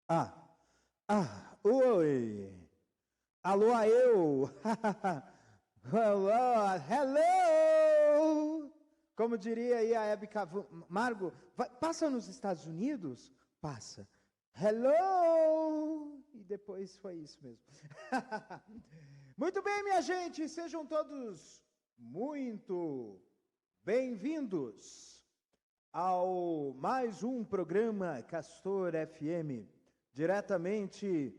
Ah, oi. Alô, eu. Hello, hello. Como diria aí a Hebe Camargo, passa nos Estados Unidos? Passa. Hello. E depois foi isso mesmo. Muito bem, minha gente, sejam todos muito bem-vindos ao mais um programa Castor FM, diretamente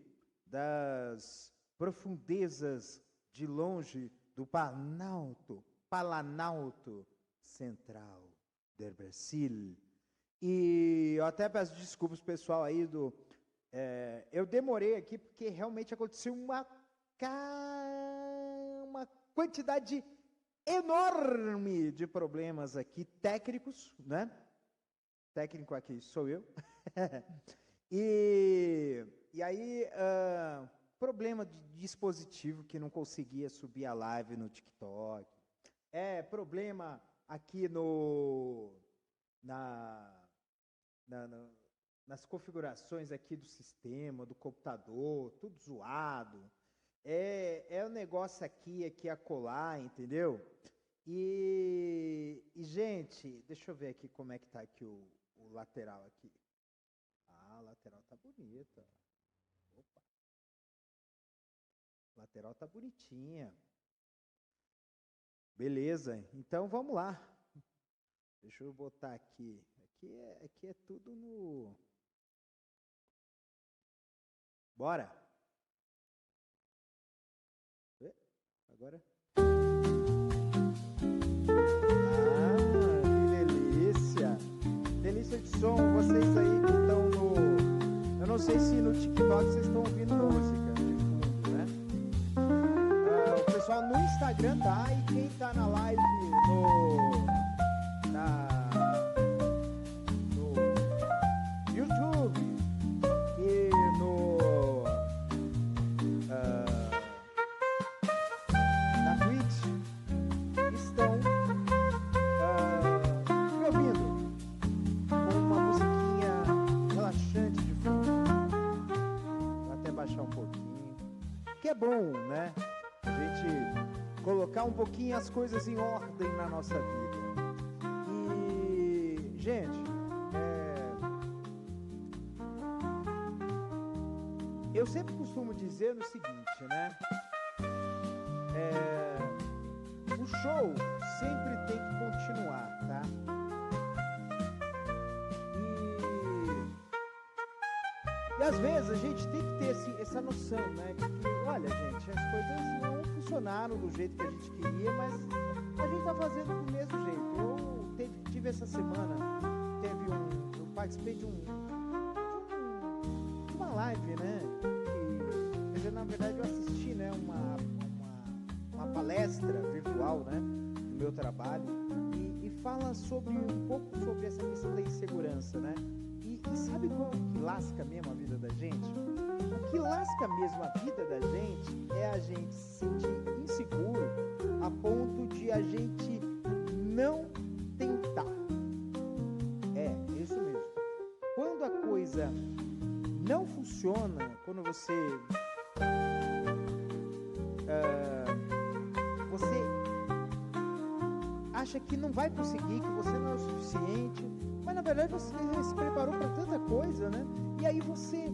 das profundezas de longe do Palanalto Central do Brasil. E eu até peço desculpas pessoal aí eu demorei aqui porque realmente aconteceu uma quantidade enorme de problemas aqui técnicos, né? Técnico aqui sou eu. e aí, problema de dispositivo que não conseguia subir a live no TikTok. Problema aqui nas configurações aqui do sistema, do computador, tudo zoado. Um negócio aqui acolá, entendeu? E, gente, deixa eu ver aqui como é que tá aqui o lateral aqui. A lateral tá bonita. Opa. Lateral tá bonitinha. Beleza, então vamos lá. Deixa eu botar aqui. Aqui é tudo no... Bora! Agora... Delícia de som, vocês aí que estão no... Eu não sei se no TikTok vocês estão ouvindo música de fundo, né? O pessoal no Instagram tá, e quem tá na live no YouTube e na Twitch estão me ouvindo com uma musiquinha relaxante de fundo. Vou até baixar um pouquinho. Que é bom, né? A gente colocar um pouquinho as coisas em ordem na nossa vida. E, gente, eu sempre costumo dizer o seguinte, né? O show sempre tem que continuar, tá? E às vezes a gente tem que ter essa noção, né? De que, olha, gente, as coisas não funcionaram do jeito que a gente queria, mas a gente tá fazendo do mesmo jeito. Eu tive essa semana, eu participei de uma live, né? Quer dizer, na verdade eu assisti, né? Uma palestra virtual, né? Do meu trabalho e fala um pouco sobre essa questão da insegurança, né? E sabe qual que lasca mesmo a vida da gente? O que lasca mesmo a vida da gente é a gente se sentir inseguro a ponto de a gente não tentar. Isso mesmo. Quando a coisa não funciona, quando você acha que não vai conseguir, que você não é o suficiente, mas na verdade você se preparou para tanta coisa, né? E aí você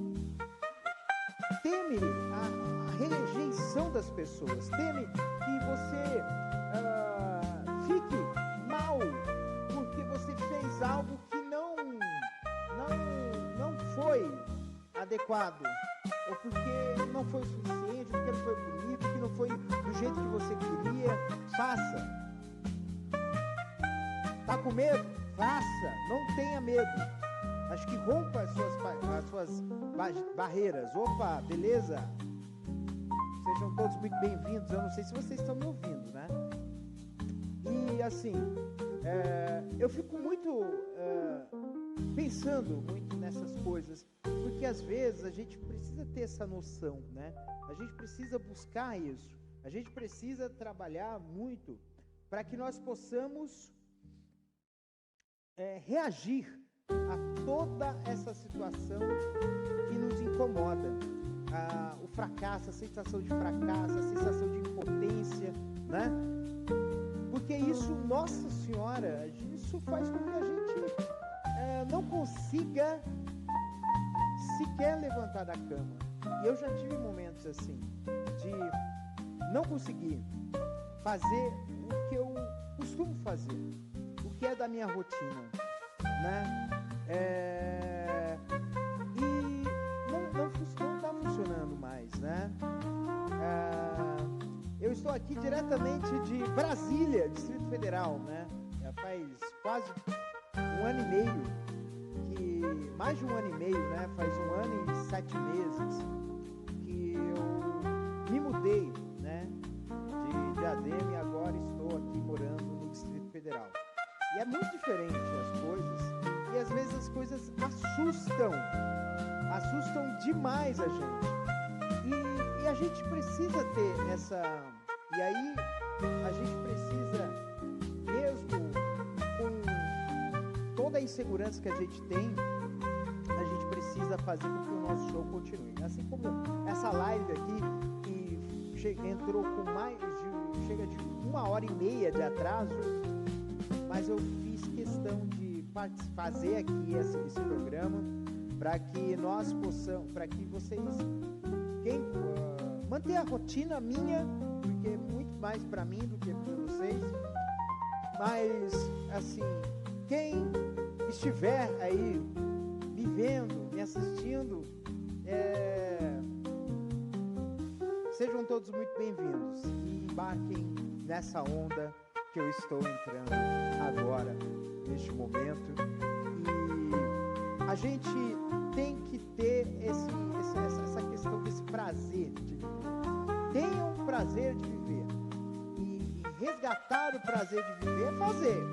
teme a rejeição das pessoas, teme que você fique mal porque você fez algo que não foi adequado, ou porque não foi o suficiente, porque não foi bonito, porque não foi do jeito que você queria. Faça. Tá com medo? Faça, não tenha medo. Acho que rompa as suas barreiras. Opa, beleza? Sejam todos muito bem-vindos. Eu não sei se vocês estão me ouvindo, né? E assim, eu fico muito pensando muito nessas coisas, porque às vezes a gente precisa ter essa noção, né? A gente precisa buscar isso. A gente precisa trabalhar muito para que nós possamos reagir a toda essa situação que nos incomoda. O fracasso, a sensação de fracasso, a sensação de impotência, né? Porque isso, Nossa Senhora, isso faz com que a gente não consiga sequer levantar da cama. E eu já tive momentos assim, de não conseguir fazer o que eu costumo fazer, o que é da minha rotina, né? E não está funcionando mais, né? Eu estou aqui diretamente de Brasília, Distrito Federal, né? Já faz quase um ano e meio, mais de um ano e meio, né? Faz 1 ano e 7 meses que eu me mudei, né? De Diadema, e agora estou aqui morando no Distrito Federal. E é muito diferente as coisas, e às vezes as coisas assustam demais a gente. E a gente precisa ter essa... E aí, a gente precisa, mesmo com toda a insegurança que a gente tem, a gente precisa fazer com que o nosso show continue. Assim como essa live aqui, que entrou com chega de 1h30 de atraso, mas eu fiz questão de fazer aqui esse programa para que nós possamos, para que vocês... manter a rotina minha, porque é muito mais para mim do que para vocês, mas assim, quem estiver aí me vendo, me assistindo, sejam todos muito bem-vindos e embarquem nessa onda que eu estou entrando agora, neste momento. E a gente tem que ter essa questão desse prazer de viver. Tenham o prazer de viver. E resgatar o prazer de viver é fazer,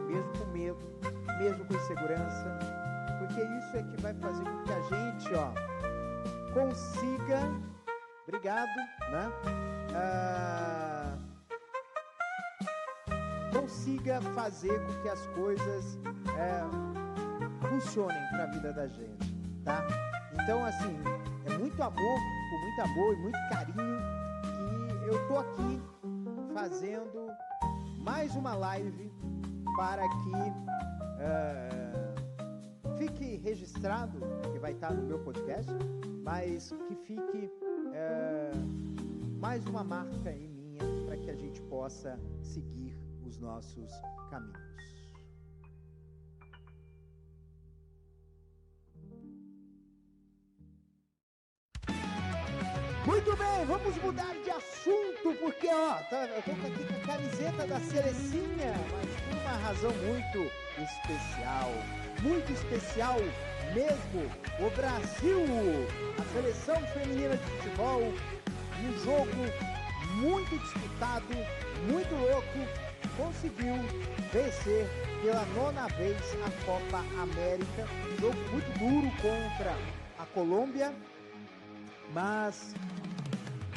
mesmo com medo, mesmo com insegurança, porque isso é que vai fazer com que a gente, consiga, obrigado, né? Consiga fazer com que as coisas funcionem para a vida da gente, tá? Então, assim, é muito amor, com muito amor e muito carinho que eu tô aqui fazendo mais uma live para que fique registrado, que vai estar no meu podcast, mas que fique mais uma marca em minha para que a gente possa seguir os nossos caminhos. Muito bem, vamos mudar de assunto, porque eu tô aqui com a camiseta da Selecinha, mas por uma razão muito especial mesmo. O Brasil, a seleção feminina de futebol, um jogo muito disputado, muito louco, conseguiu vencer pela 9ª vez a Copa América, um jogo muito duro contra a Colômbia, mas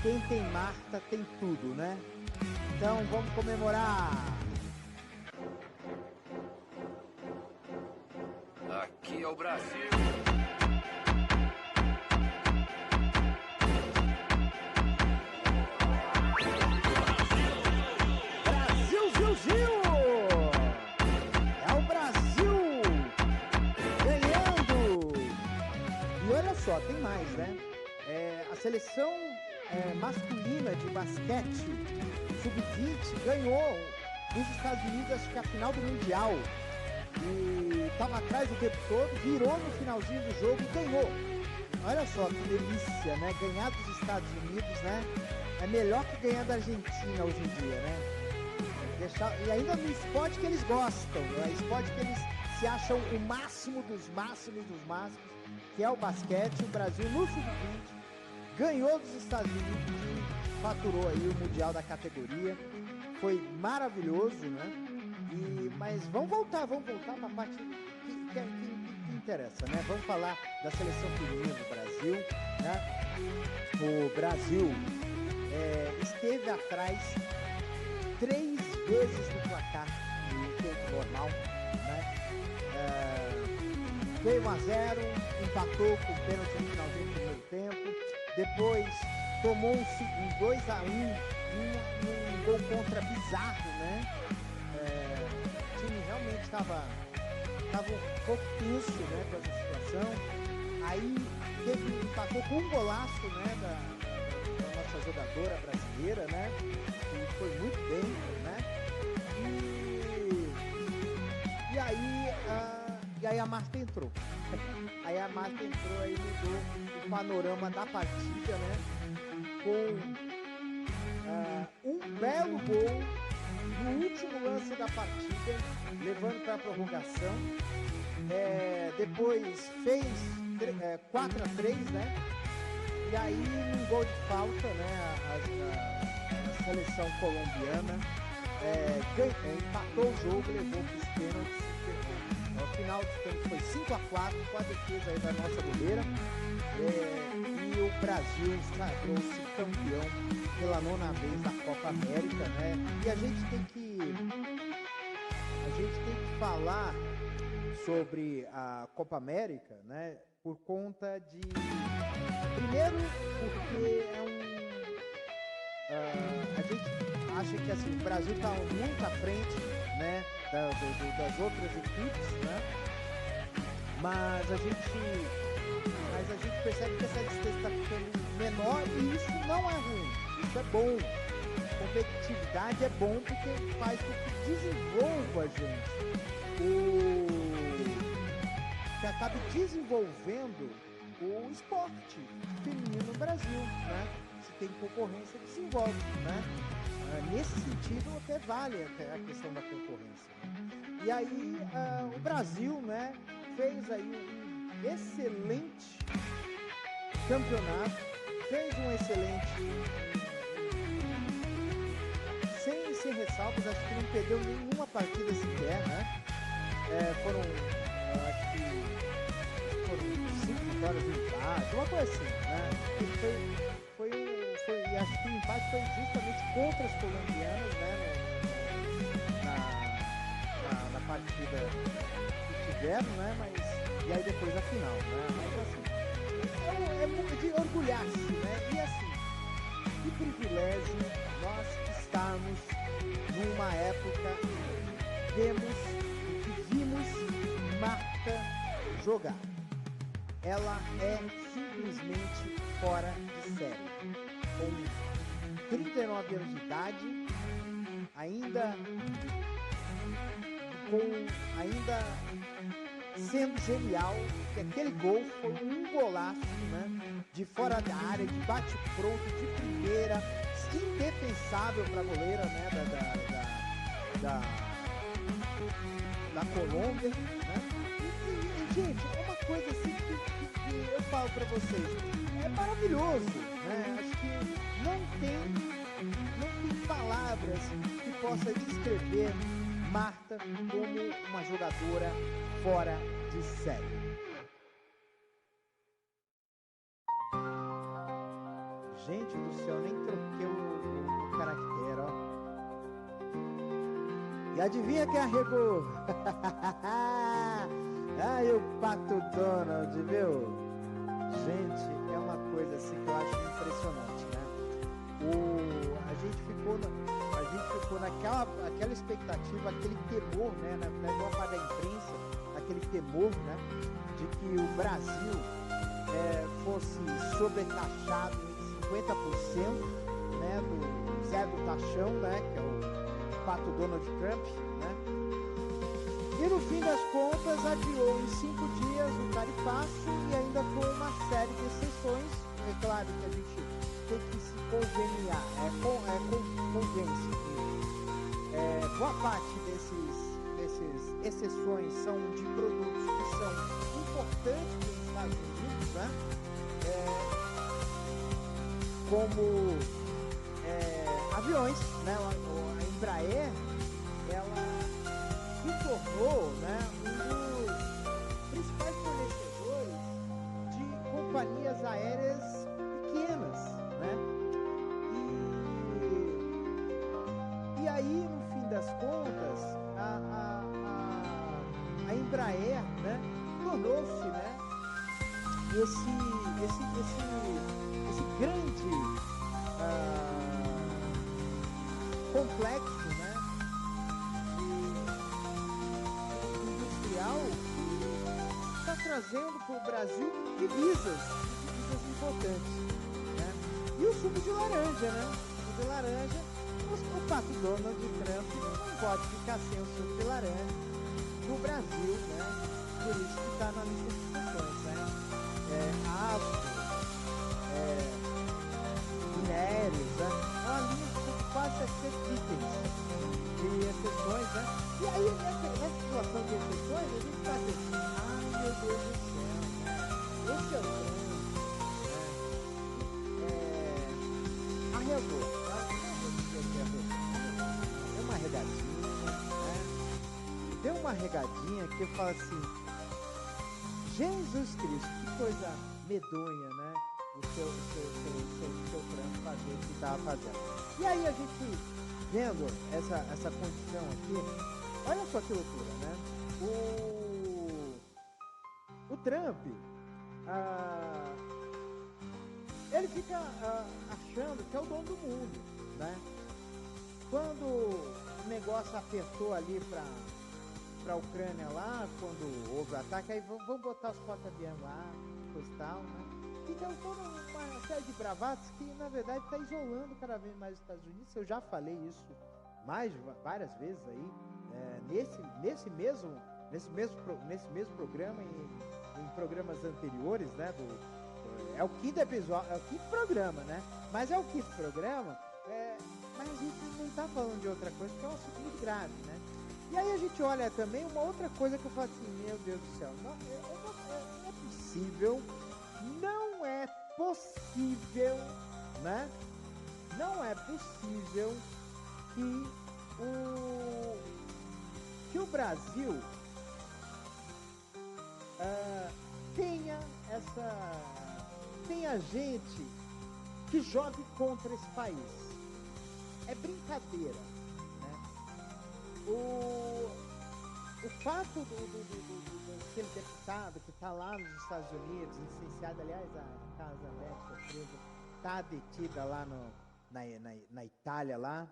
quem tem Marta tem tudo, né? Então vamos comemorar! Aqui é o Brasil! Brasil! É o Brasil ganhando! E olha só, tem mais, né? A seleção masculina de basquete sub-20 ganhou nos Estados Unidos, acho que a final do Mundial, e estava atrás o tempo todo, virou no finalzinho do jogo e ganhou. Olha só que delícia, né? Ganhar dos Estados Unidos, né? É melhor que ganhar da Argentina hoje em dia, né? E ainda no esporte que eles gostam, né? Esporte que eles se acham o máximo dos máximos, que é o basquete. O Brasil no sub-20 ganhou dos Estados Unidos e faturou aí o Mundial da categoria. Foi maravilhoso, né? Mas vamos voltar para a parte que interessa, né? Vamos falar da seleção feminina do Brasil, né? O Brasil esteve atrás 3 vezes no placar no tempo normal, né? Veio 1-0, empatou com o pênalti no finalzinho do tempo. Depois tomou um 2-1, um gol contra bizarro, né? O time realmente estava um pouco tenso, né, com essa situação. Aí empatou com um golaço, né, da nossa jogadora brasileira, né? Que foi muito bem, né? E aí a Marta entrou. Aí a Marta entrou, aí mudou o panorama da partida, né? Com um belo gol no último lance da partida, levando para a prorrogação. Depois fez 4-3, né? E aí, num gol de falta, né? A seleção colombiana empatou o jogo, levou para os pênaltis. Ao final dos pênaltis foi 5-4, com a defesa aí da nossa goleira. E o Brasil sagrou-se campeão pela 9ª vez da Copa América, né? E a gente tem que falar sobre a Copa América, né? Por conta de... Primeiro, porque a gente acha que assim, o Brasil está muito à frente, né? Das outras equipes, né? Mas a gente percebe que essa distância está ficando menor e isso não é ruim, isso é bom. Competitividade é bom porque faz com que desenvolva a gente, que acabe desenvolvendo o esporte feminino no Brasil, né? Se tem concorrência, desenvolve, né? Nesse sentido, até vale a questão da concorrência. E aí, o Brasil, né, fez aí um excelente campeonato, fez um excelente... Sem ressalvas, acho que não perdeu nenhuma partida sequer, né? Foram 5 vitórias de empate, uma coisa assim, né? E acho que o empate foi justamente contra as colombianas, né? Na partida que tiveram, né? E aí depois a final, né? Mas assim, é muito de orgulhar-se, né? E assim, que privilégio nós estarmos numa época que vimos Marta jogar. Ela é simplesmente fora de série. Com 39 anos de idade, ainda sendo genial, que aquele gol foi um golaço, né? De fora da área, de bate-pronto, de primeira, indefensável para a goleira, né? Da Colômbia, né? E, gente, é uma coisa assim que eu falo para vocês, é maravilhoso, né? Acho que não tem palavras que possa descrever Marta como uma jogadora fora de série. Gente do céu, nem troquei o caractere, ó. E adivinha quem arregou? Ai, o Pato Donald, viu? Gente, é uma coisa assim que eu acho impressionante, né? A gente ficou naquela expectativa, aquele temor, né? Na boa parte da imprensa, aquele temor, né? De que o Brasil fosse sobretaxado em 50%, né? Do Zé do Taxão, né? Que é o Pato Donald Trump, né? E no fim das contas adiou em 5 dias o tarifaço e ainda com uma série de exceções. É claro que a gente tem que se conveniar, convence que boa parte desses exceções são de produtos que são importantes para os Estados Unidos, né? Como aviões, né? A Embraer, ela se tornou, né, um dos principais fornecedores de companhias aéreas pequenas, né? E aí, no fim das contas, a Embraer, né, tornou-se, né, esse grande complexo, né, industrial que está trazendo para o Brasil divisas importantes, né? E o suco de laranja, né? O suco de laranja, o pato Donald Trump não pode ficar sem o suco de laranja no Brasil, né? Por isso que está na lista de exceções, né? Aço, minérios, né? É uma lista de quase 700 itens de exceções, né? E aí, nessa situação de exceções, a gente está assim, ai meu Deus do céu, né? Esse é o Trump, arregou, tá? Deu uma regadinha, né? Deu uma regadinha que eu falo assim, Jesus Cristo, que coisa medonha, né? O seu Trump fazer o que estava fazendo. E aí a gente vendo essa condição aqui, olha só que loucura, né? O Trump, ele fica achando que é o dono do mundo, né? Quando o negócio apertou ali para a Ucrânia lá, quando houve o ataque, aí vamos botar os porta-aviões lá, coisa e tal, né? Então toda uma série de bravatas que na verdade está isolando cada vez mais os Estados Unidos. Eu já falei isso várias vezes aí, nesse mesmo programa e em programas anteriores, né? É o quinto episódio, é o quinto programa, né? Mas é o quinto programa, mas a gente não está falando de outra coisa, que é um assunto muito grave, né? E aí a gente olha também uma outra coisa que eu falo assim, meu Deus do céu, não é possível, né? Não é possível que o Brasil tenha gente que jogue contra esse país. É brincadeira, né? O fato daquele deputado que está lá nos Estados Unidos, licenciado, aliás, a Casa Médica presa, está detida lá na Itália lá,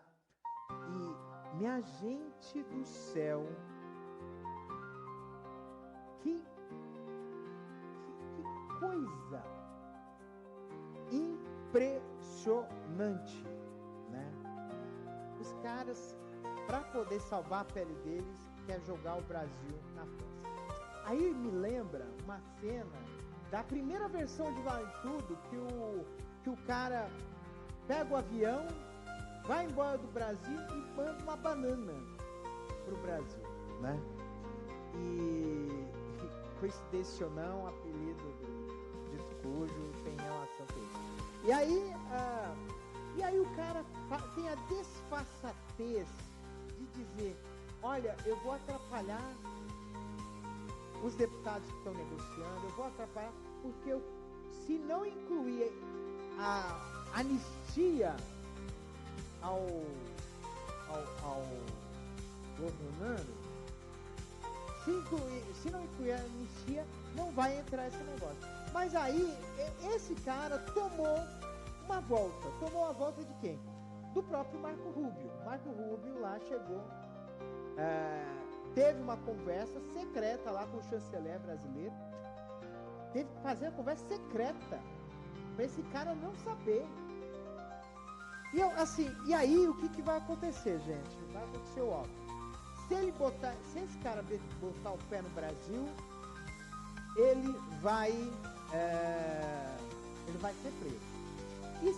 e minha gente do céu, que coisa impressionante, né? Os caras, para poder salvar a pele deles, quer jogar o Brasil na França. Aí me lembra uma cena da primeira versão de Vale Tudo, que o cara pega o avião, vai embora do Brasil e manda uma banana pro Brasil, né? E coincidência ou não, o apelido de cujo tem relação com isso. E aí o cara tem a desfaçatez de dizer, olha, eu vou atrapalhar os deputados que estão negociando, eu vou atrapalhar porque se não incluir a anistia ao Bolsonaro, se não incluir a anistia, não vai entrar esse negócio. Mas aí, esse cara tomou uma volta de quem? Do próprio Marco Rubio. Marco Rubio lá chegou, teve uma conversa secreta lá com o chanceler brasileiro, teve que fazer a conversa secreta para esse cara não saber. E aí o que vai acontecer, gente? Vai acontecer o óbvio. Se esse cara botar o pé no Brasil, ele vai ser preso. E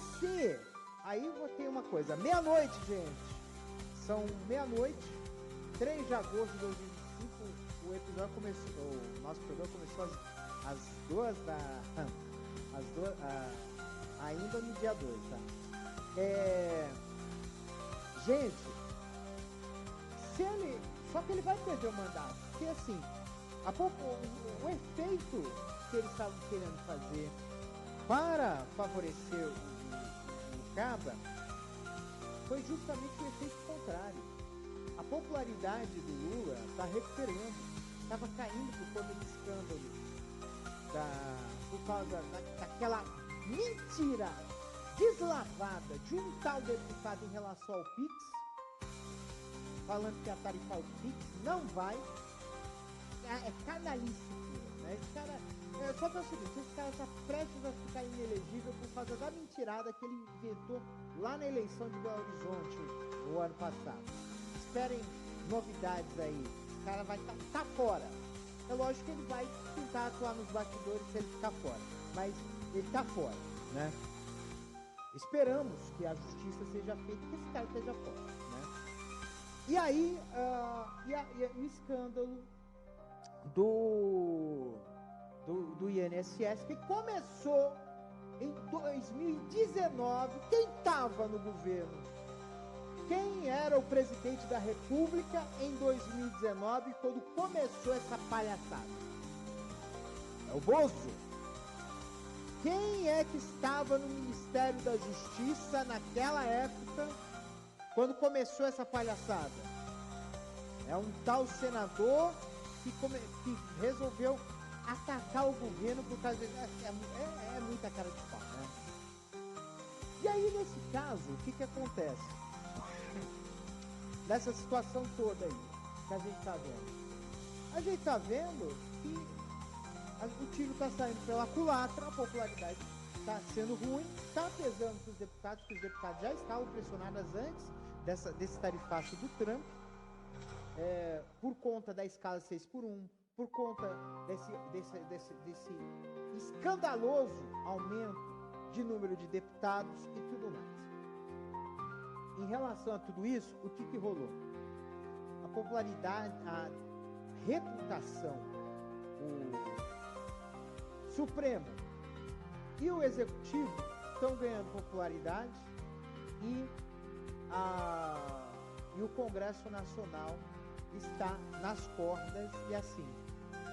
aí eu vou ter uma coisa, meia-noite, gente, são meia-noite, 3 de agosto de 2025, o episódio começou, o nosso programa começou às 2 ainda no dia 2, tá? Gente, só que ele vai perder o mandato, porque assim, o efeito que eles estavam querendo fazer para favorecer o Cabra foi justamente o efeito contrário. A popularidade do Lula está recuperando, estava caindo por conta do escândalo por causa daquela mentira deslavada de um tal deputado em relação ao Pix, falando que ia tarifar o Pix, não vai. É canalice pura, né? Esse cara, só para o seguinte, esse cara está prestes a ficar inelegível por causa da mentirada que ele inventou lá na eleição de Belo Horizonte no ano passado. Esperem novidades aí. O cara vai tá fora. É lógico que ele vai tentar atuar nos bastidores se ele ficar fora, mas ele tá fora, né? Esperamos que a justiça seja feita e que esse cara esteja fora, né? E aí, o escândalo do INSS, que começou em 2019. Quem estava no governo? Quem era o presidente da República em 2019, quando começou essa palhaçada? É o Bozo. Quem é que estava no Ministério da Justiça naquela época, quando começou essa palhaçada? É um tal senador que resolveu atacar o governo por causa de... É muita cara de pau, né? E aí, nesse caso, o que acontece? Nessa situação toda aí, que a gente está vendo? A gente está vendo que o tiro está saindo pela culatra, a popularidade está sendo ruim, está pesando para os deputados, que os deputados já estavam pressionados antes desse tarifaço do Trump, por conta da escala 6x1, por conta desse escandaloso aumento de número de deputados e tudo mais. Em relação a tudo isso, o que rolou? A popularidade, a reputação, o Supremo e o Executivo estão ganhando popularidade e o Congresso Nacional está nas cordas e assim,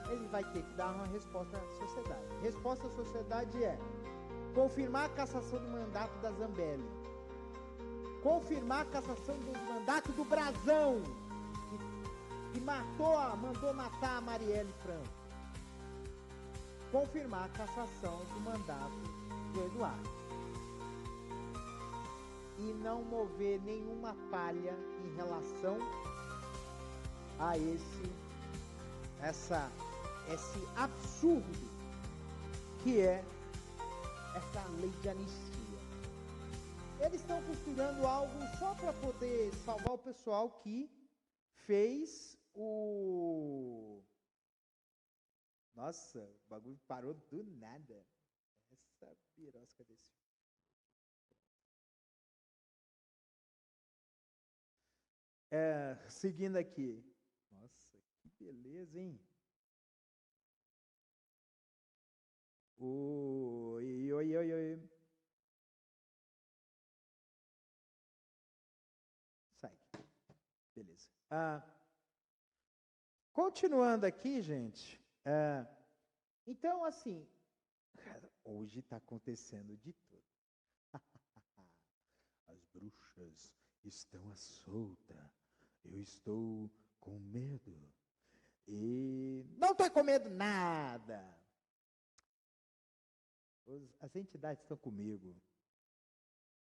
ele vai ter que dar uma resposta à sociedade. A resposta à sociedade é confirmar a cassação do mandato da Zambelli, confirmar a cassação do mandato do Brazão, que mandou matar a Marielle Franco, confirmar a cassação do mandato do Eduardo e não mover nenhuma palha em relação a esse absurdo que é essa lei de anistia. Eles estão costurando algo só para poder salvar o pessoal que fez o... Nossa, o bagulho parou do nada. Essa pirosca desse... Seguindo aqui. Nossa, que beleza, hein? Oi. Sai. Beleza. Continuando aqui, gente. Então, assim, hoje está acontecendo de tudo. As bruxas estão à solta. Eu estou com medo. E não estou com medo nada. As entidades estão comigo.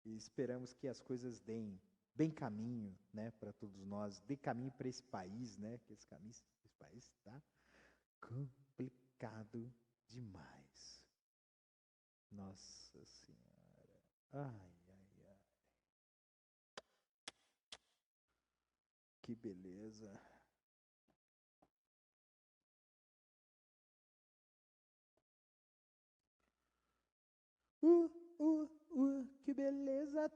E esperamos que as coisas deem bem caminho, né, para todos nós. Dê caminho para esse país, né? Que esse país está complicado demais. Nossa Senhora. Ai. Que beleza. Que beleza.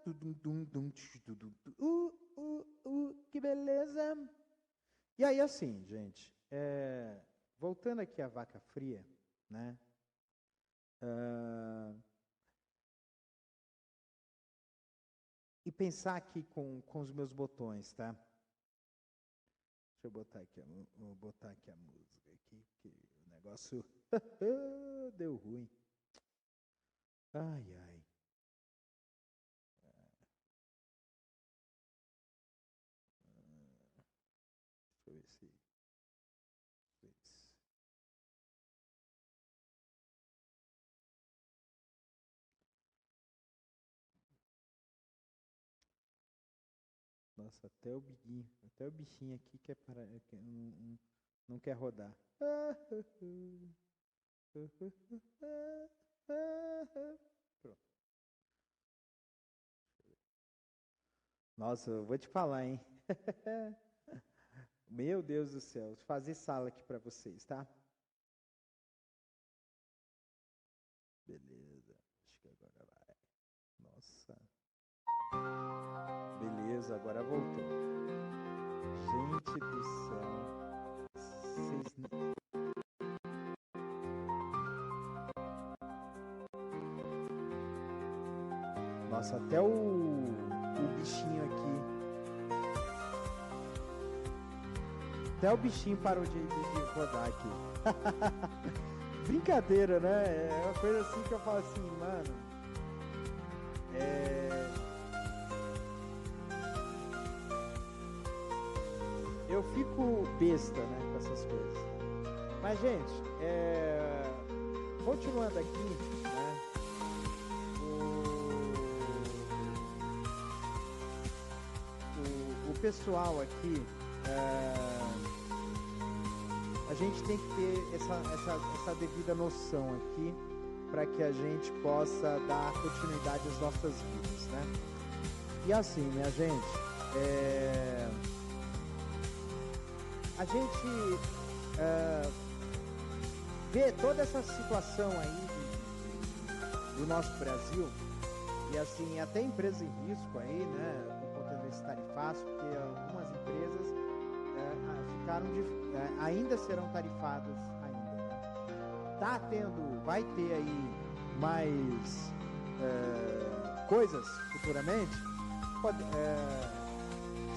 Que beleza. E aí, assim, gente, voltando aqui à vaca fria, né? E pensar aqui com os meus botões, tá? Deixa eu botar aqui, vou botar aqui a música aqui, porque o negócio deu ruim. Ai. Deixa eu ver se... Nossa, até o bichinho aqui quer parar, não quer rodar. Pronto. Nossa, eu vou te falar, hein? Meu Deus do céu, vou fazer sala aqui para vocês, tá? Beleza, acho que agora vai. Nossa. Beleza, agora voltou. Gente do céu. Vocês... Nossa, até o bichinho aqui. Até o bichinho parou de rodar aqui. Brincadeira, né? É uma coisa assim que eu falo assim, mano. Eu fico besta, né, com essas coisas. Mas, gente, continuando aqui, né? O pessoal aqui, a gente tem que ter essa devida noção aqui para que a gente possa dar continuidade às nossas vidas, né? E assim, minha gente, a gente vê toda essa situação aí do nosso Brasil, e assim, até empresas em risco aí, né, por conta desse tarifaço, porque algumas empresas ainda serão tarifadas ainda, né? Vai ter aí mais coisas futuramente,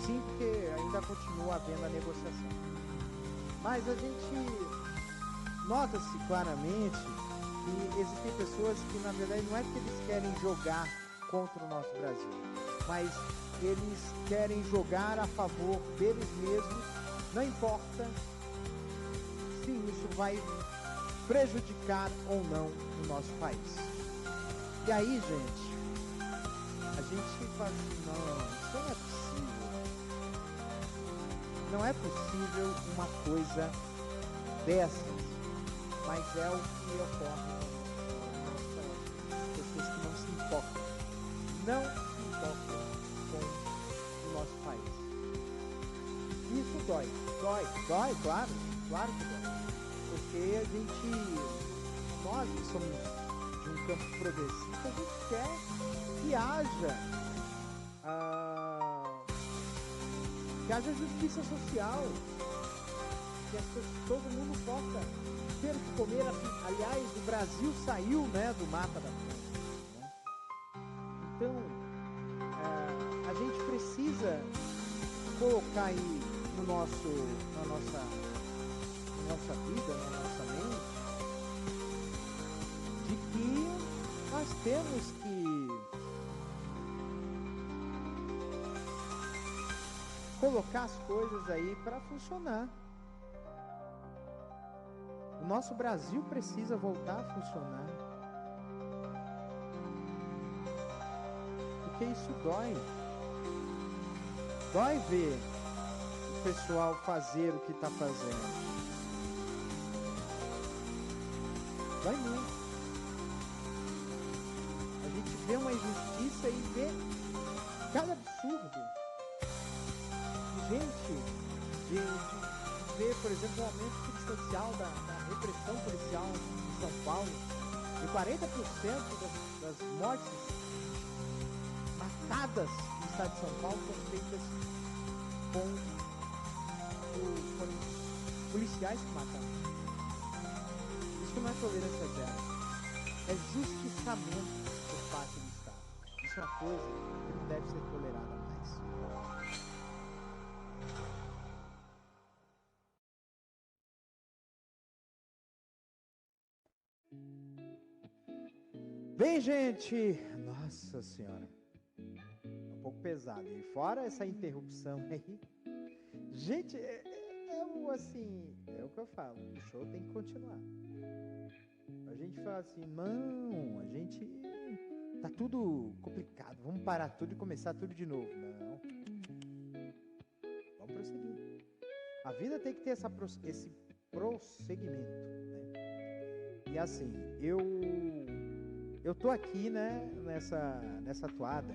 sim, porque ainda continua havendo a negociação. Mas a gente nota-se claramente que existem pessoas que, na verdade, não é que eles querem jogar contra o nosso Brasil, mas eles querem jogar a favor deles mesmos, não importa se isso vai prejudicar ou não o nosso país. E aí, gente, a gente fala assim, não, isso não é possível. Não é possível uma coisa dessas, mas é o que ocorre com as pessoas que não se importam. Não se importam com o nosso país. Isso dói, claro que dói. Porque nós que somos de um campo progressista, a gente quer que haja justiça social, que todo mundo possa ter o que comer. Aliás, o Brasil saiu, né, do mapa da fome, né? Então, a gente precisa colocar aí na nossa vida, na nossa mente, de que nós temos que colocar as coisas aí para funcionar. O nosso Brasil precisa voltar a funcionar, porque isso dói ver o pessoal fazer o que está fazendo. Dói muito. A gente vê uma injustiça e vê cada absurdo. De ver, por exemplo, um aumento substancial da repressão policial em São Paulo. E 40% das mortes marcadas no estado de São Paulo foram feitas por policiais que mataram. Isso não é tolerância zero. É justiçamento por parte do Estado. Isso é uma coisa que não deve ser tolerada mais. Bem, gente, nossa senhora, um pouco pesado. E fora essa interrupção aí, gente, é o que eu falo, o show tem que continuar. A gente fala assim, não, a gente tá tudo complicado, vamos parar tudo e começar tudo de novo. Não. prosseguir. A vida tem que ter esse prosseguimento, né? E assim, eu tô aqui, né, nessa toada,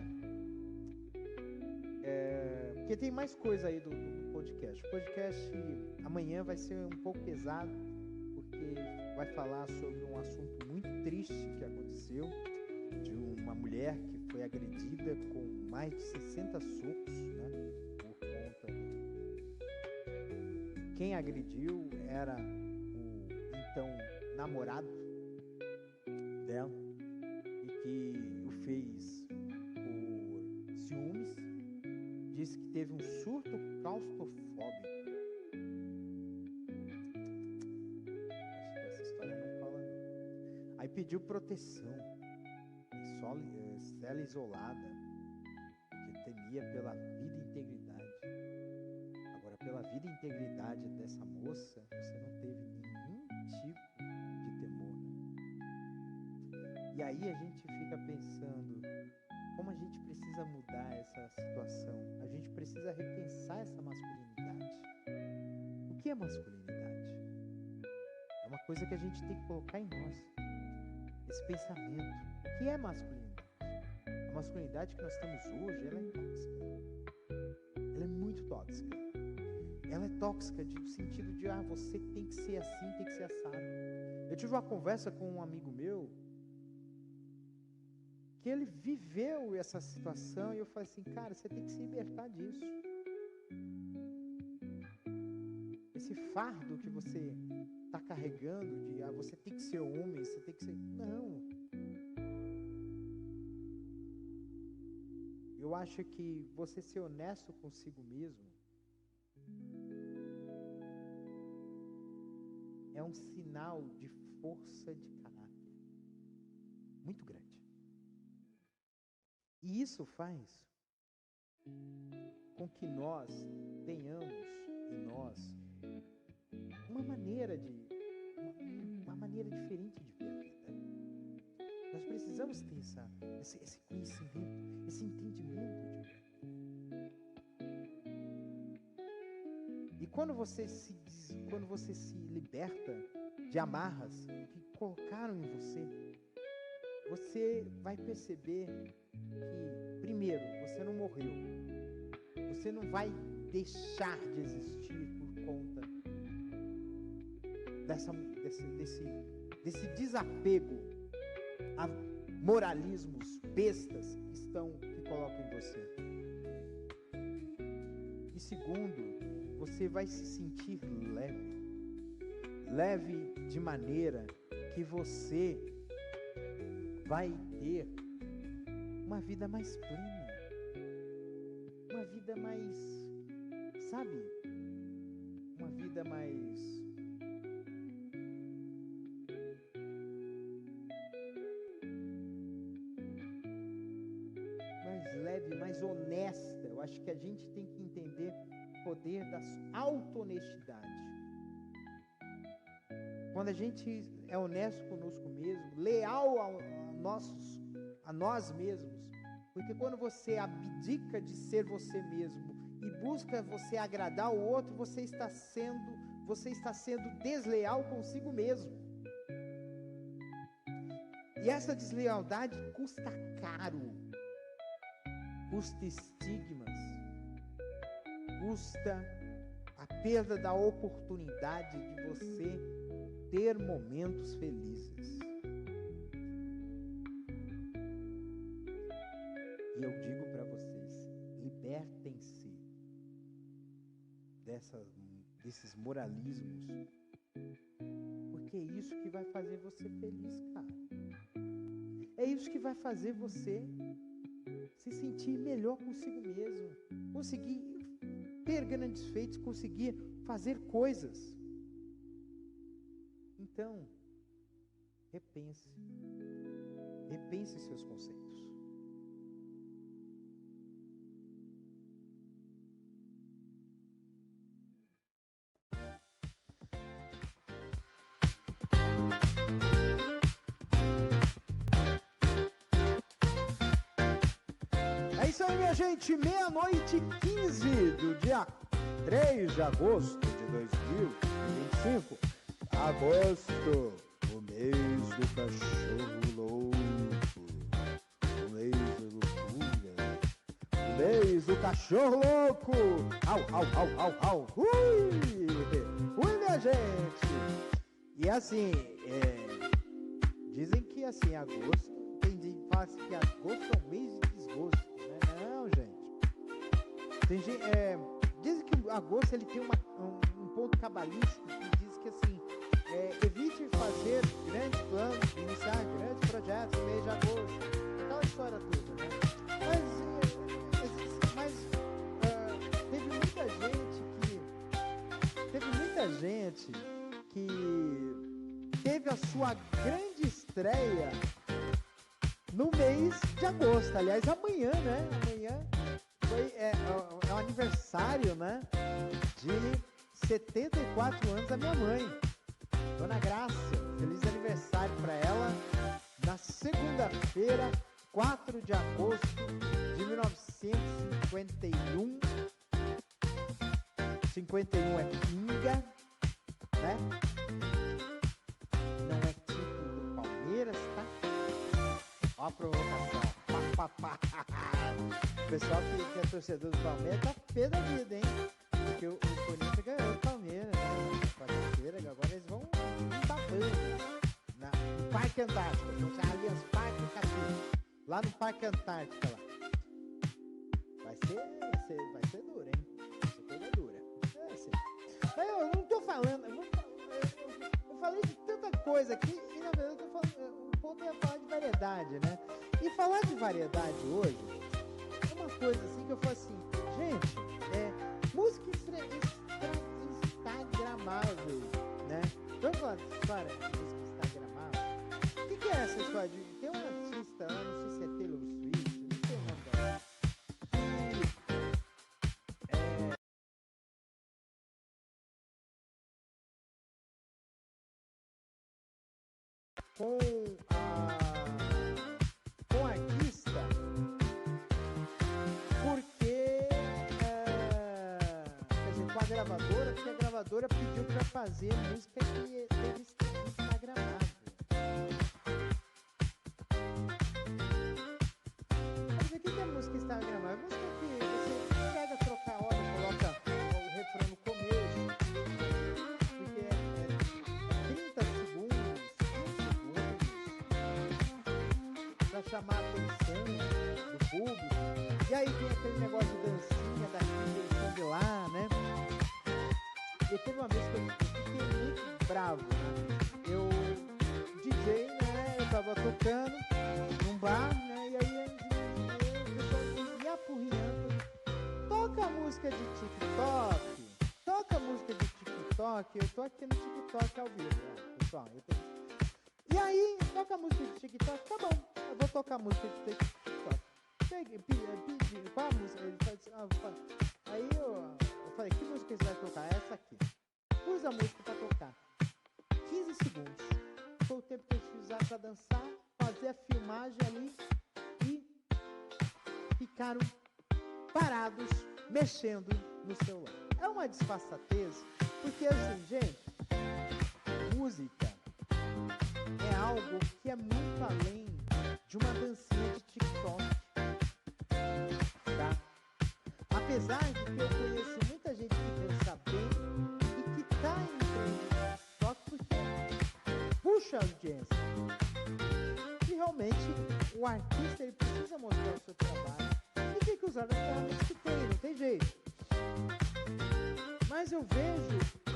porque tem mais coisa aí do podcast. O podcast amanhã vai ser um pouco pesado, porque vai falar sobre um assunto muito triste que aconteceu, de uma mulher que foi agredida com mais de 60 socos, né, por conta quem agrediu era o então namorado dela, e que o fez por ciúmes. Disse que teve um surto claustrofóbico. Acho que essa história não fala não. Aí pediu proteção, cela isolada, porque temia pela vida e integridade. Agora, pela vida e integridade dessa moça, você não teve nenhum tipo de temor, né? E aí a gente fica pensando, como a gente precisa mudar essa situação. A gente precisa repensar essa masculinidade. O que é masculinidade? É uma coisa que a gente tem que colocar em nós. Esse pensamento. O que é masculinidade? A masculinidade que nós temos hoje, ela é tóxica. Ela é muito tóxica. Ela é tóxica no sentido de, você tem que ser assim, tem que ser assado. Eu tive uma conversa com um amigo meu, que ele viveu essa situação, e eu falei assim, cara, você tem que se libertar disso. Esse fardo que você está carregando de, você tem que ser homem, você tem que ser... Não. Eu acho que você ser honesto consigo mesmo é um sinal de força de caráter muito grande. E isso faz com que nós tenhamos em nós uma maneira diferente de ver a vida. Nós precisamos ter esse conhecimento, esse entendimento de vida. E quando você se liberta de amarras que colocaram em você, você vai perceber que, primeiro, você não morreu. Você não vai deixar de existir por conta desse desapego a moralismos bestas que colocam em você. E segundo, você vai se sentir leve. Leve de maneira que você vai ter uma vida mais plena, uma vida mais, sabe, uma vida mais leve, mais honesta. Eu acho que a gente tem que entender o poder da auto-honestidade. Quando a gente é honesto conosco mesmo, leal a nós mesmos, porque quando você abdica de ser você mesmo e busca você agradar o outro, você está sendo desleal consigo mesmo. E essa deslealdade custa caro, custa estigmas, custa a perda da oportunidade de você ter momentos felizes. E eu digo para vocês, libertem-se desses moralismos, porque é isso que vai fazer você feliz, cara. É isso que vai fazer você se sentir melhor consigo mesmo, conseguir ter grandes feitos, conseguir fazer coisas. Então, repense seus conceitos. É isso aí, minha gente, 00:15 do dia 3 de agosto de 2025. Agosto, o mês do cachorro louco, o mês da loucura, o mês do cachorro louco. Au. Ui, minha gente. E assim, dizem que assim, agosto, tem gente que fala assim, que agosto é um mês de desgosto, né? Não, gente. Tem gente, dizem que agosto ele tem um ponto cabalístico que diz que assim, evite fazer grandes planos, iniciar grandes projetos no mês de agosto, aquela história toda, né? Mas teve muita gente que teve a sua grande estreia no mês de agosto. Aliás, amanhã, né? Amanhã é o aniversário, né? De 74 anos da minha mãe, Dona Graça. Feliz aniversário para ela na segunda-feira, 4 de agosto de 1951. 51 é pinga, né? Não é título do Palmeiras, tá? Ó a provocação. O pessoal que é torcedor do Palmeiras tá pé da vida, hein? Porque o Corinthians ganhou do Palmeiras, né? Quarta-feira, agora eles vão babando no Parque Antártica. No Allianz Parque Cassino. Lá no Parque Antártica, lá. Vai ser duro, hein? Vai ser coisa dura. Eu não tô falando, eu falei de tanta coisa aqui e na verdade eu tô falando, o ponto é falar de variedade, né? E falar de variedade hoje é uma coisa assim que eu falo assim, gente, música instagramável, né? Vamos falar de história de música instagramável? O que é essa história de... Tem um artista lá, não sei se é Taylor Swift, não sei o nome dela. Com a artista, porque quer dizer, com a gravadora, porque a gravadora pediu para fazer música que teve instagramável. Mas o que é música instagramável? Música que você pega, troca a hora, coloca o refrão no começo, porque é 30 segundos, 15 segundos, pra chamar a atenção do público. E aí tem aquele negócio de dancinha daqui, dancinha de lá, né? E teve uma vez que eu fiquei muito bravo, né? DJ, né? Eu tava tocando num bar, né? E aí o pessoal me apurriando. Toca a música de TikTok. Toca a música de TikTok. Eu tô aqui no TikTok ao vivo, né, pessoal? E aí, toca a música de TikTok. Tá bom, eu vou tocar a música de TikTok. Pedi, qual a música? Ele falou assim, aí eu falei, que música você vai tocar? Essa aqui. Pus a música pra tocar. 15 segundos. Foi o tempo que eles precisaram pra dançar, fazer a filmagem ali e ficaram parados, mexendo no celular. É uma disfarçatez, porque assim, gente, música é algo que é muito além de uma dancinha de TikTok, tá? Apesar de que eu conheço muita gente que dança bem e que tá em TikTok porque puxa a audiência. E realmente o artista ele precisa mostrar o seu trabalho e tem que usar as ferramentas que tem, não tem jeito. Mas eu vejo que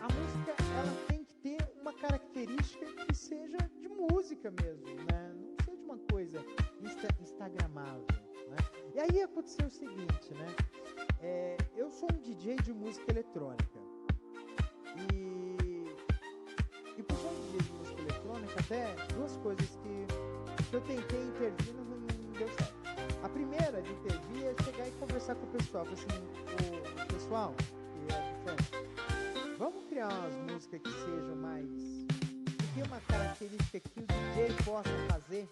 a música ela tem que ter uma característica que seja de música mesmo, né? Não seja uma coisa instagramável, né? E aí aconteceu o seguinte, né? Eu sou um DJ de música eletrônica e por ser um DJ de música eletrônica, até duas coisas que eu tentei intervir não deu certo. A primeira de intervir é chegar e conversar com o pessoal, assim, o pessoal que é de fã, vamos criar umas músicas que sejam mais, que tem uma característica que o DJ possa fazer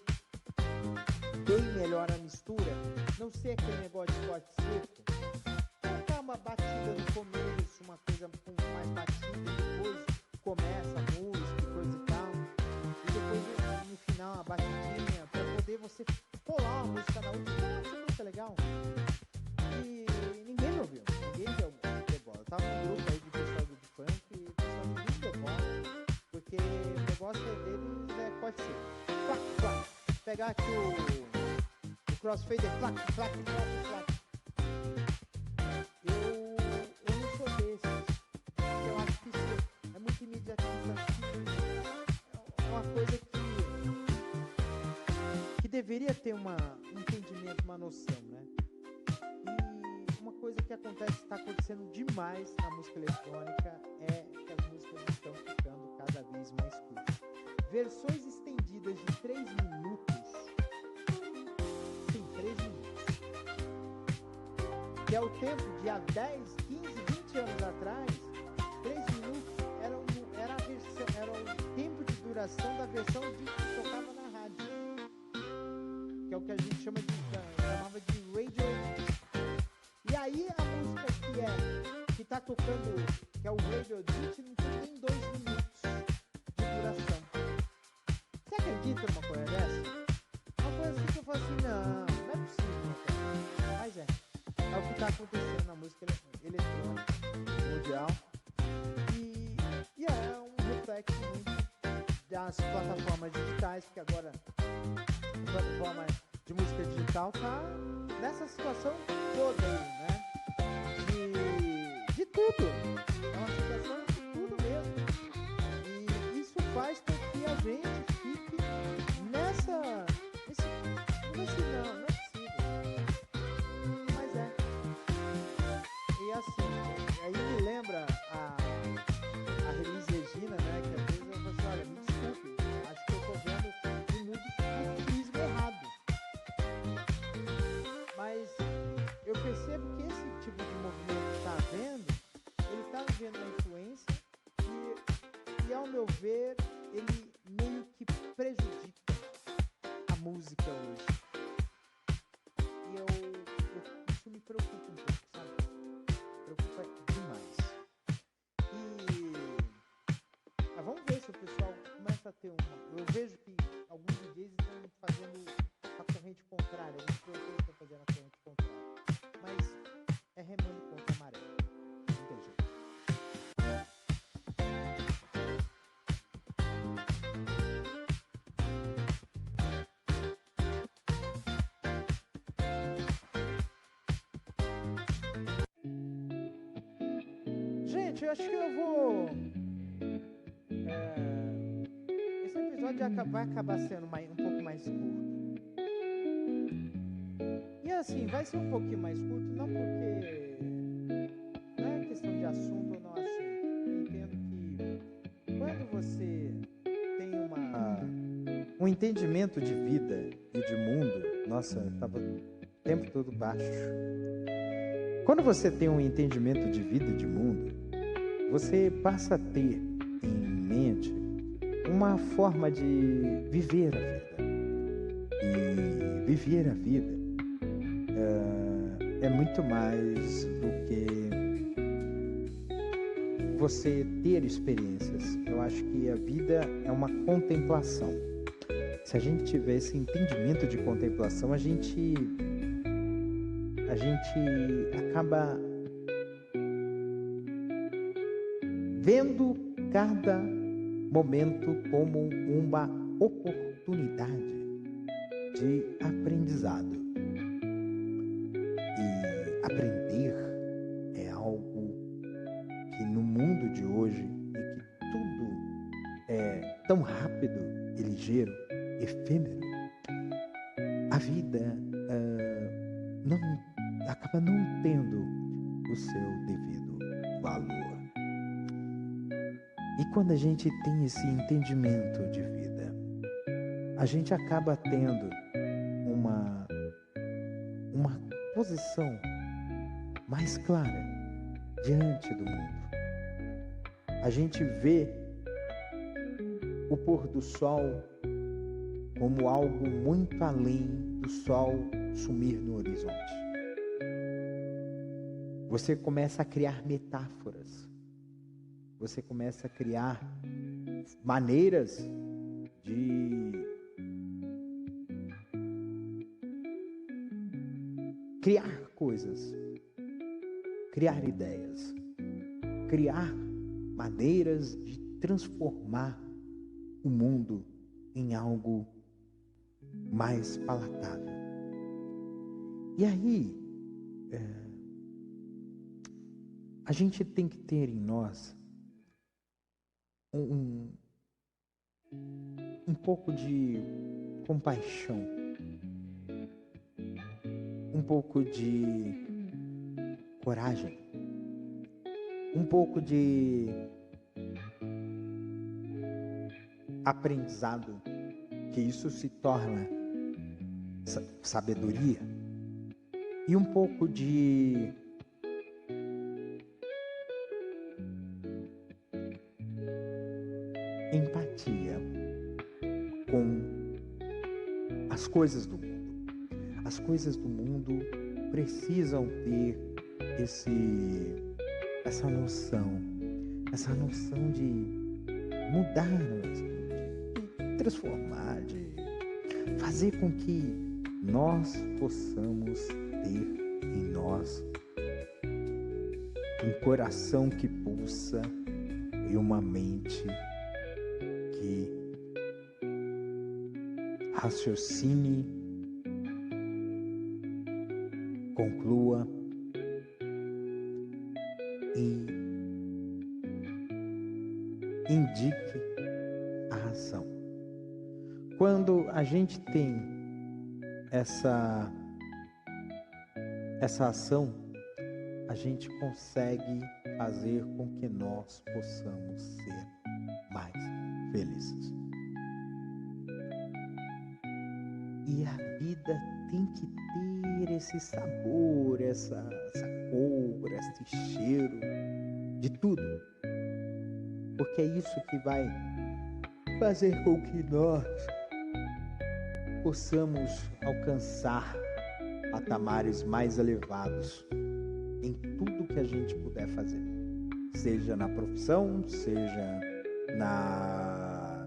bem melhor a mistura, não ser aquele negócio de corte seco. Colocar uma batida no começo, uma coisa com mais batida, depois começa a música e coisa e tal, e depois no final a batidinha, pra poder você colar a música na última. Eu achei muito legal. E ninguém me ouviu, ninguém deu bola. Eu tava num grupo aí de pessoal do funk e o pessoal ninguém deu bola, porque o negócio deles pode ser flac, flac, pegar aqui o crossfader, flac, flac, flac, flac. Eu não sou desses. Eu acho que isso é muito imediatista. É uma coisa que deveria ter um entendimento, uma noção, né? E uma coisa que está acontecendo demais na música eletrônica é que as músicas estão ficando cada vez mais curtas. Versões estendidas de 3 minutos. Sim, 3 minutos. Que é o tempo de há 10, 15, 20 anos atrás, 3 minutos era o tempo de duração da versão que tocava na rádio. Que é o que a gente chamava de radio. E aí a música que tá tocando, que é o radio edit, não tem nem 2 minutos de duração. Você acredita numa coisa dessa? Uma coisa assim que eu falo assim, não é possível, cara. Mas é o que tá acontecendo na música eletrônica mundial. E é um reflexo muito das plataformas digitais, porque agora a plataforma de música digital tá nessa situação toda aí, né? De tudo. É uma situação de tudo mesmo. E isso faz com que a gente fique não é possível. Mas é. E assim, aí me lembra a Elis Regina, né? Que às vezes eu falo assim, olha, me desculpe, acho que eu tô vendo o mundo futurismo errado. Mas eu percebo que esse tipo de movimento que está havendo, ele está vendo uma influência e ao meu ver, ele meio que prejudica a música hoje. E isso me preocupa um pouco, sabe? Preocupa demais. Mas vamos ver se o pessoal começa a ter eu vejo que alguns DJs estão fazendo a corrente contrária, alguns produtores estão fazendo a corrente contrária. Mas é remando contra a maré. Não tem jeito. Gente, eu acho que eu vou... Esse episódio vai acabar sendo um pouco mais curto. E assim, vai ser um pouquinho mais curto, não porque não é questão de assunto ou não assunto. Eu entendo que quando você tem um entendimento de vida e de mundo, nossa, eu tava o tempo todo baixo. Quando você tem um entendimento de vida e de mundo, você passa a ter em mente uma forma de viver a vida. E viver a vida é muito mais do que você ter experiências. Eu acho que a vida é uma contemplação. Se a gente tiver esse entendimento de contemplação, a gente acaba vendo cada momento como uma oportunidade de aprendizado. E aprender é algo que no mundo de hoje, em que tudo é tão rápido e ligeiro, efêmero, a vida acaba não tendo o seu devido valor. E quando a gente tem esse entendimento de vida, a gente acaba tendo uma posição mais clara diante do mundo. A gente vê o pôr do sol como algo muito além do sol sumir no horizonte. Você começa a criar metáforas. Você começa a criar maneiras de criar coisas, criar ideias, criar maneiras de transformar o mundo em algo mais palatável. E aí, a gente tem que ter em nós um pouco de compaixão, um pouco de coragem, um pouco de aprendizado, que isso se torna sabedoria, e um pouco de empatia com as coisas do mundo. As coisas do mundo precisam ter essa noção de mudar, de transformar, de fazer com que nós possamos ter em nós um coração que pulsa e uma mente que raciocine, conclua e indique a ação. Quando a gente tem essa ação, a gente consegue fazer com que nós possamos ser mais felizes. E a vida tem que ter esse sabor, essa cor, esse cheiro de tudo. Porque é isso que vai fazer com que nós possamos alcançar patamares mais elevados em tudo que a gente puder fazer. Seja na profissão, seja na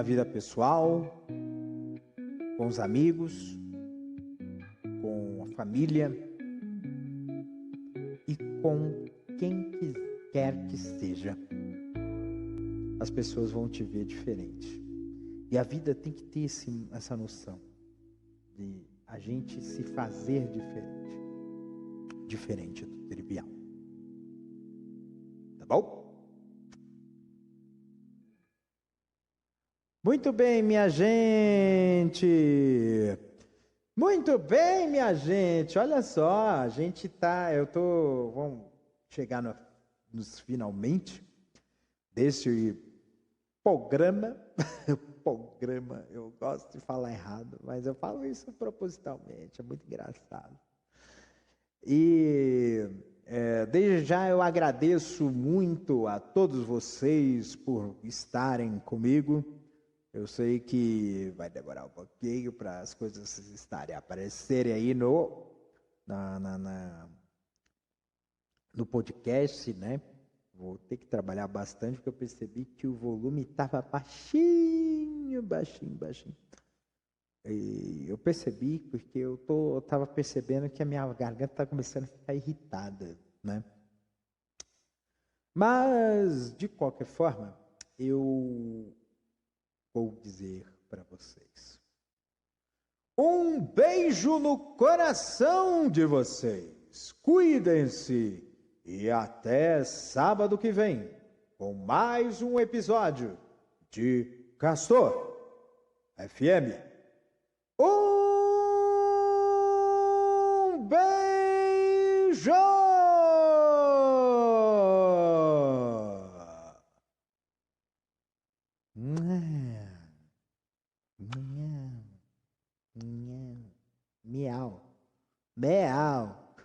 vida pessoal, com os amigos, com a família e com quem quer que seja. As pessoas vão te ver diferente. E a vida tem que ter essa noção de a gente se fazer diferente do trivial. Tá bom? Muito bem, minha gente. Muito bem, minha gente. Olha só, a gente vamos chegar nos finalmente desse programa. Programa, eu gosto de falar errado, mas eu falo isso propositalmente, é muito engraçado. E desde já eu agradeço muito a todos vocês por estarem comigo. Eu sei que vai demorar um pouquinho para as coisas aparecerem aí no podcast, né? Vou ter que trabalhar bastante, porque eu percebi que o volume estava baixinho. E eu percebi porque eu estava percebendo que a minha garganta está começando a ficar irritada, né? Mas, de qualquer forma, eu vou dizer para vocês. Um beijo no coração de vocês. Cuidem-se. E até sábado que vem, com mais um episódio de Castor FM. Um beijo! Miau. Miau.